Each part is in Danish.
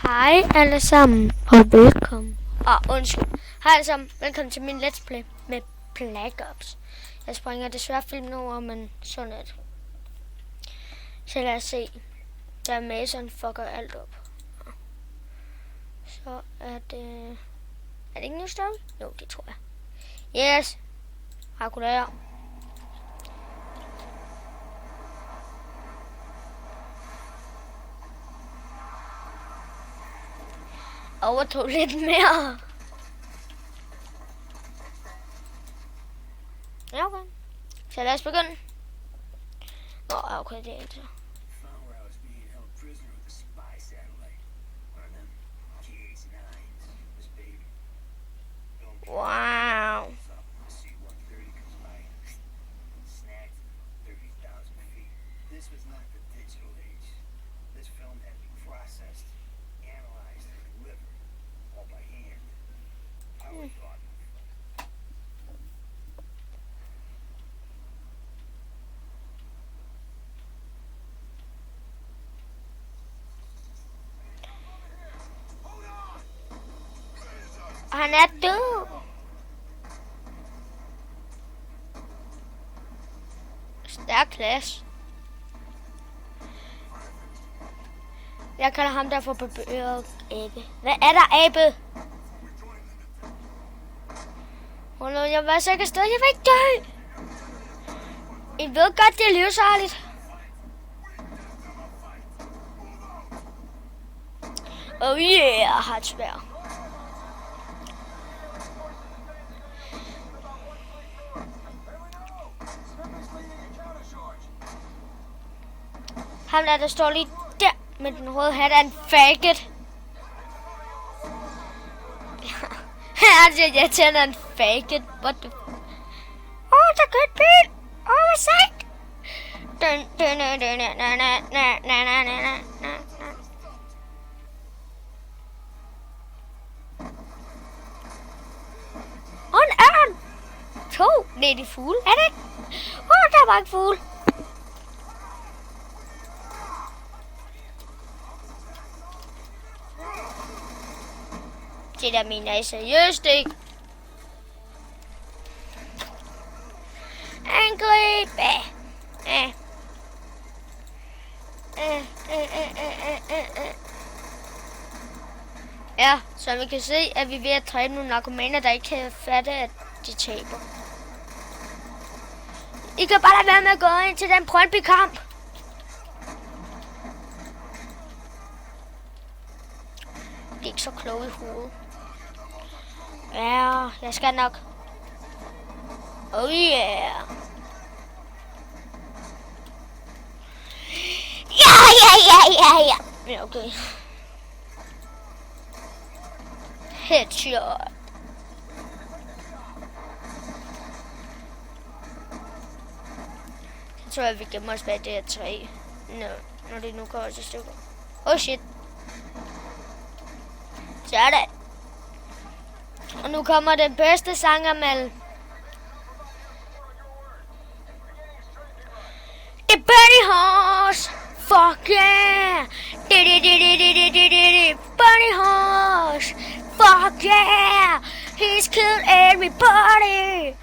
Hej alle sammen, og velkommen. Undskyld. Hej alle sammen, velkommen til min Let's Play med Black Ops. Jeg springer desværre filmen over, men sådan er det. Så lad os se. Der Mason fucker alt op. Så er det... Er det ikke New Story? Jo, det tror jeg. Yes! Harkulærer. Overtog lidt mere. Ja, okay. Så lad os begynde. Okay, det er ikke så. Wow. Han er død. Stærk klasse. Jeg kalder ham der for barberet abe. Hvad er der, abe? Jeg var sikkert stadig. Jeg vil ikke dø. I ved godt, det er livsfarligt. Oh yeah, har et sværd. Ham der står lige der med den røde hat er en faggot. Jeg tænder en faggot. What the... der kører et bil. Hvor sejt. En ørn. 2. Nej, det er fugle. Er det ikke? Der var en fugle. Det der mener jeg seriøst ikke. Angreb! Ja, så vi kan se, at vi er ved at træne nogle narkomaner, der ikke kan fatte, at de taber. I kan bare lade være med at gå ind til den Brøndby-kamp. Det er ikke så klogt i hovedet. Ja, jeg skal nok. Oh yeah. Ja. Ja, okay. Headshot. Så tror jeg, vi gemmer os bag det her træ. Når det nu går til stykker. Oh shit. Sådan. Og nu kommer den bedste sangermel. Det er Bunny Horse. Fuck yeah. Bunny Horse. Fuck yeah. He's killed everybody.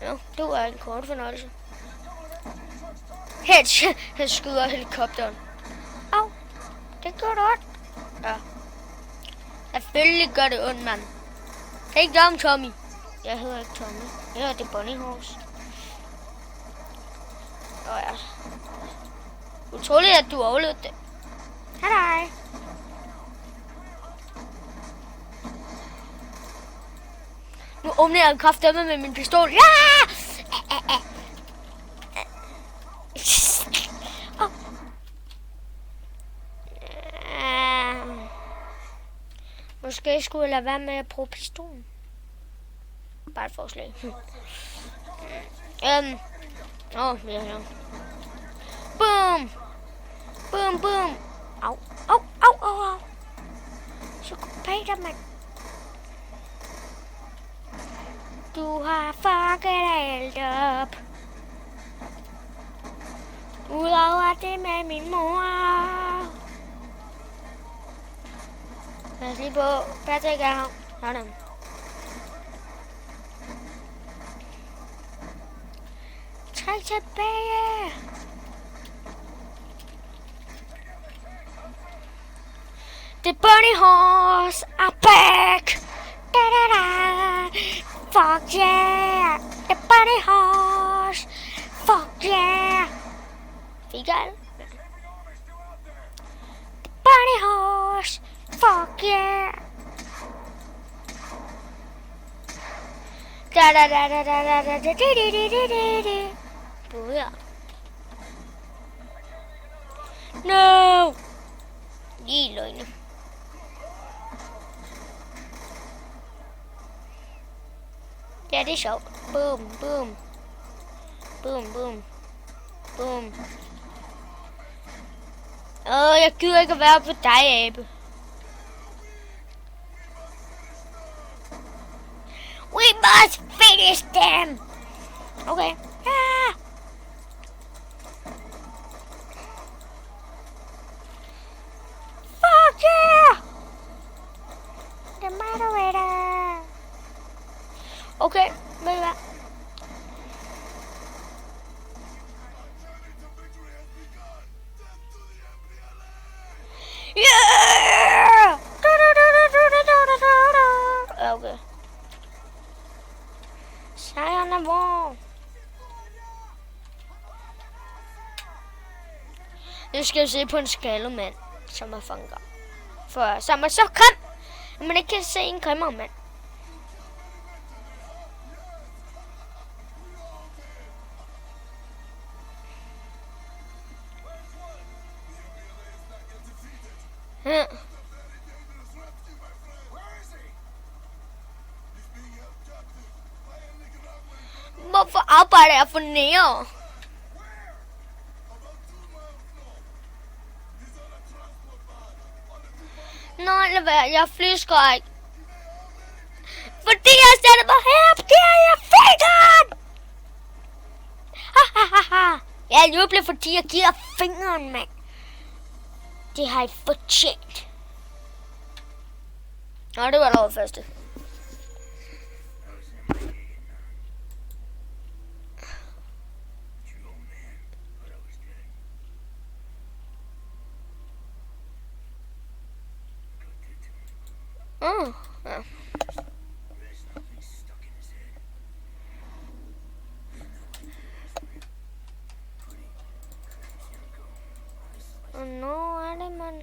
Ja, det var en kort fornøjelse. Han skyder helikopteren. Au. Det gør det ondt. Ja. Selvfølgelig gør det ondt, mand. Det er ikke om Tommy. Jeg hedder ikke Tommy. Jeg hedder det Bunny Horse. Ja. Utroligt, at du overlevede det. Hej. Nu åbner jeg en kraftedeme med min pistol. Ja! Måske skulle jeg lade være med at bruge pistolen. Bare et forslag. Ja. Boom! Au. Psykopater, mand. Du har fucket alt op. Udover det med min mor. Pas lige på. Patrick er her. Sådan. Træk tilbage. The bunny horse are back. Da da da. Fuck yeah. The bunny horse. Fuck yeah. Fik jeg det? The bunny horse. Fuck yeah. Da da da da da da da da da da da da. Booyah. No. Lige løgne. Ja, det er sjovt. Boom, boom. Boom, boom. Boom. Jeg gider ikke at være på dig, abe. We must finish them. Okay. Ah. Fuck yeah. The moderator. Okay, ved du hvad? Yeah! Okay. Sejren er vor. Nu skal jeg se på en skallemand, som er fanger. For som er så grim, at man ikke kan se en grimmere mand. Ja. Hvorfor arbejder jeg for nære? Nej, lad være, jeg er flyskræk. Fordi jeg sætter mig her, giver jeg fingeren! Ha. Jeg jubler, fordi jeg giver fingeren, mand. Det har jeg fortjent. Nå, det var det første. Ja. Nå, er det, mand?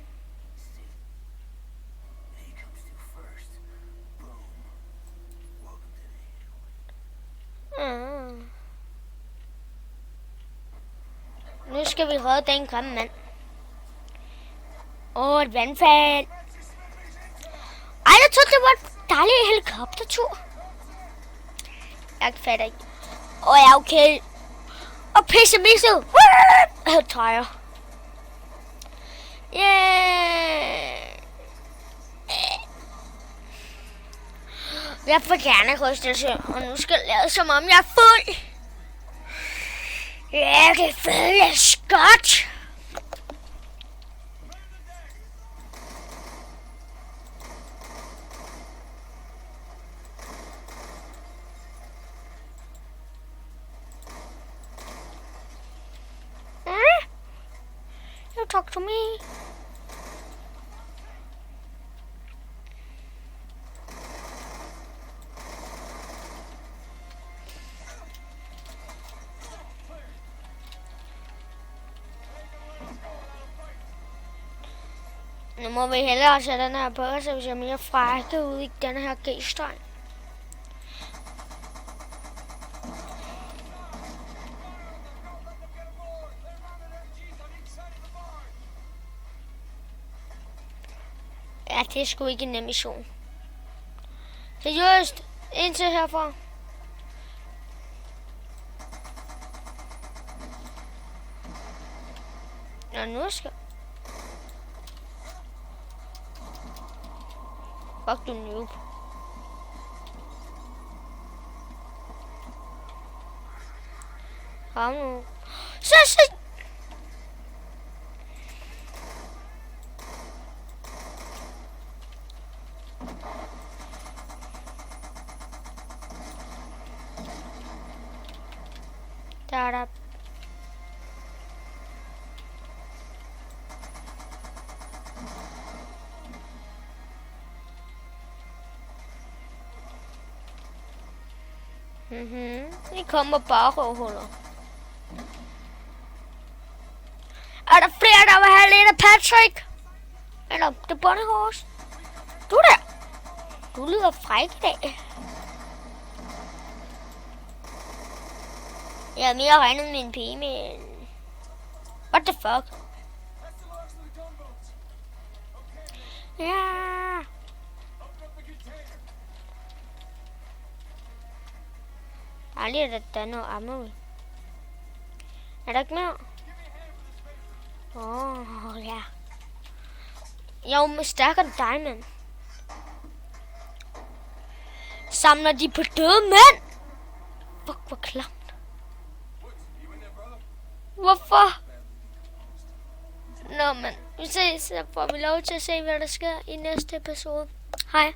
Nu skal vi redde den grimme mand. Et vandfald. Ej, jeg troede, det var en dejlig helikoptertur. Jeg fatter ikke. Ja, okay. Og pissemisset. Jeg træer. Yeah. Jeg får gerne rystelse, og nu skal jeg lade som om jeg er fuld. Ja, det føles godt. You talk to me. Nu må vi hellere sætte den her på, så vi ser mere frække ud i den her G-streng. Ja, det er sgu ikke en nem mission. Seriøst, indtil herfra. Ja, nu skal... Fuck, du noob. Kom nu. Så. Der er der. I kommer bare røvhuller. Er der flere, der vil have lidt af Patrick? Eller det bondehorse? Du der. Du lyder fræk i dag. Jeg er mere regnet med min pige, men... What the fuck? Ja. Aldrig er der er noget ammo. Er der ikke mere? Ja. Jeg er jo stærkere end dig, mand. Samler de på døde mænd? Fuck, hvor klamt. Hvorfor? Nå, men vi ses, så får vi lov til at se, hvad der sker i næste episode. Hej.